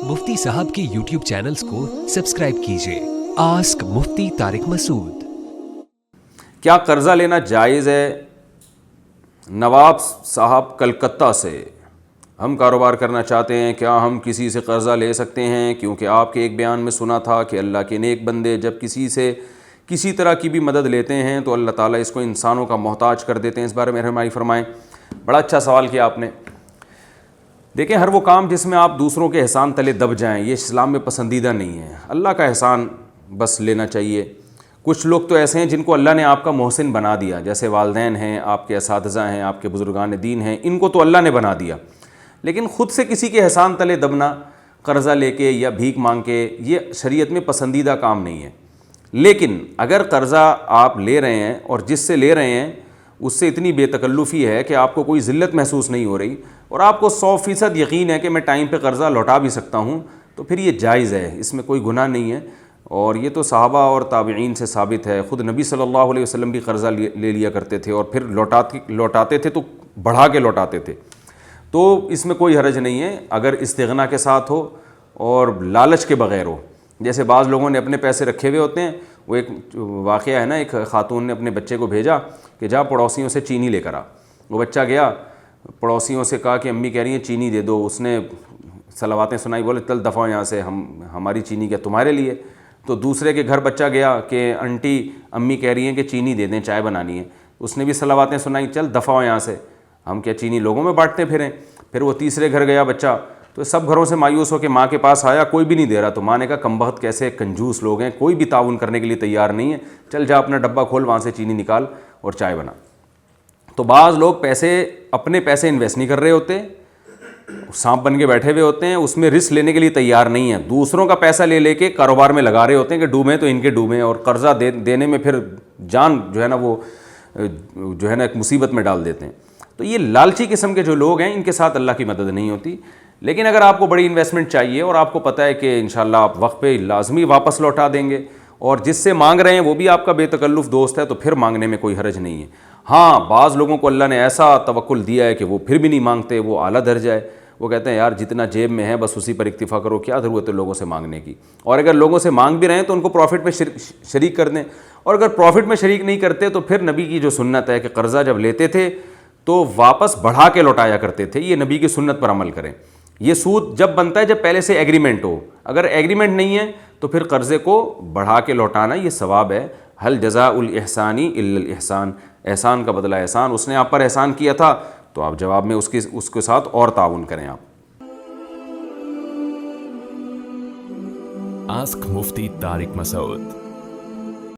मुफ्ती साहब के YouTube channels को सब्सक्राइब कीजिए। आस्क मुफ्ती तारिक मसूद। क्या कर्ज़ा लेना जायज़ है? नवाब साहब कलकत्ता से, हम कारोबार करना चाहते हैं, क्या हम किसी से कर्ज़ा ले सकते हैं? क्योंकि आपके एक बयान में सुना था कि अल्लाह के नेक बंदे जब किसी से किसी तरह की भी मदद लेते हैं तो अल्लाह ताला इसको इंसानों का मोहताज कर देते हैं। इस बारे में रहनुमाई फरमाएं। बड़ा अच्छा सवाल किया आपने। देखें, हर वो काम जिसमें आप दूसरों के एहसान तले दब जाएं, ये इस्लाम में पसंदीदा नहीं है। अल्लाह का एहसान बस लेना चाहिए। कुछ लोग तो ऐसे हैं जिनको अल्लाह ने आपका मोहसिन बना दिया, जैसे वालदैन हैं, आपके असातिज़ा हैं, आपके बुज़ुर्गान दीन हैं, इनको तो अल्लाह ने बना दिया। लेकिन ख़ुद से किसी के एहसान तले दबना, कर्ज़ा लेके या भीख मांग के, ये शरीयत में पसंदीदा काम नहीं है। लेकिन अगर कर्ज़ा आप ले रहे हैं और जिससे ले रहे हैं उससे इतनी बेतकल्लुफ़ी है कि आपको कोई ज़िल्लत महसूस नहीं हो रही और आपको 100% यकीन है कि मैं टाइम पे कर्ज़ा लौटा भी सकता हूँ, तो फिर ये जायज़ है, इसमें कोई गुनाह नहीं है। और ये तो सहाबा और ताबिईन से साबित है। ख़ुद नबी सल्लल्लाहु अलैहि वसल्लम भी कर्ज़ा ले लिया करते थे और फिर लौटाते थे तो बढ़ा के लौटाते थे। तो इसमें कोई हरज नहीं है अगर इस्तिग़ना के साथ हो और लालच के बग़ैर हो। जैसे बाज़ लोगों ने अपने पैसे रखे हुए होते हैं। वो एक वाक़या है ना, एक ख़ातून ने अपने बच्चे को भेजा कि जा पड़ोसियों से चीनी लेकर आ। वो बच्चा गया, पड़ोसियों से कहा कि अम्मी कह रही हैं चीनी दे दो। उसने सलावातें सुनाई, बोले चल दफ़ा यहाँ से, हमारी चीनी क्या तुम्हारे लिए। तो दूसरे के घर बच्चा गया कि आंटी अम्मी कह रही हैं कि चीनी दे दें, चाय बनानी है। उसने भी सलावातें सुनाई, चल दफ़ा यहाँ से, हम क्या चीनी लोगों में बांटते फिरें। फिर वो तीसरे घर गया बच्चा, तो सब घरों से मायूस हो के माँ के पास आया, कोई भी नहीं दे रहा। तो माँ ने कहा कमबख्त कैसे कंजूस लोग हैं, कोई भी ताउन करने के लिए तैयार नहीं है, चल जा अपना डब्बा खोल, वहाँ से चीनी निकाल और चाय बना। तो बाज़ लोग अपने पैसे इन्वेस्ट नहीं कर रहे होते, सांप बन के बैठे हुए होते हैं, उसमें रिस्क लेने के लिए तैयार नहीं है। दूसरों का पैसा ले लेके कारोबार में लगा रहे होते हैं कि डूबें तो इनके डूबें, और कर्ज़ा देने में फिर जान जो है ना वो जो है ना एक मुसीबत में डाल देते हैं। तो ये लालची किस्म के जो लोग हैं, इनके साथ अल्लाह की मदद नहीं होती। लेकिन अगर आपको बड़ी इन्वेस्टमेंट चाहिए और आपको पता है कि इंशाल्लाह आप वक्त पे लाजमी वापस लौटा देंगे और जिससे मांग रहे हैं वो भी आपका बेतकल्लुफ़ दोस्त है, तो फिर मांगने में कोई हरज नहीं है। हाँ, बाज़ लोगों को अल्लाह ने ऐसा तवक्कुल दिया है कि वो फिर भी नहीं मांगते, वो आला दर्जा है। वो कहते हैं यार जितना जेब में है बस उसी पर इक्तिफ़ा करो, क्या ज़रूरत है लोगों से मांगने की। और अगर लोगों से मांग भी रहे हैं तो उनको प्रॉफिट में शरीक कर दें, और अगर प्रॉफिट में शरीक नहीं करते तो फिर नबी की जो सुन्नत है कि कर्ज़ा जब लेते थे तो वापस बढ़ा के लौटाया करते थे, ये नबी की सुन्नत पर अमल करें। ये सूद जब बनता है जब पहले से एग्रीमेंट हो, अगर एग्रीमेंट नहीं है तो फिर कर्ज़े को बढ़ा के लौटाना ये सवाब है। हल जज़ाउल इहसानी इल्लल इहसान, एहसान का बदला एहसान। उसने आप पर एहसान किया था तो आप जवाब में उसके साथ और ताउन करें आप। आस्क मुफ्ती तारिक मसूद।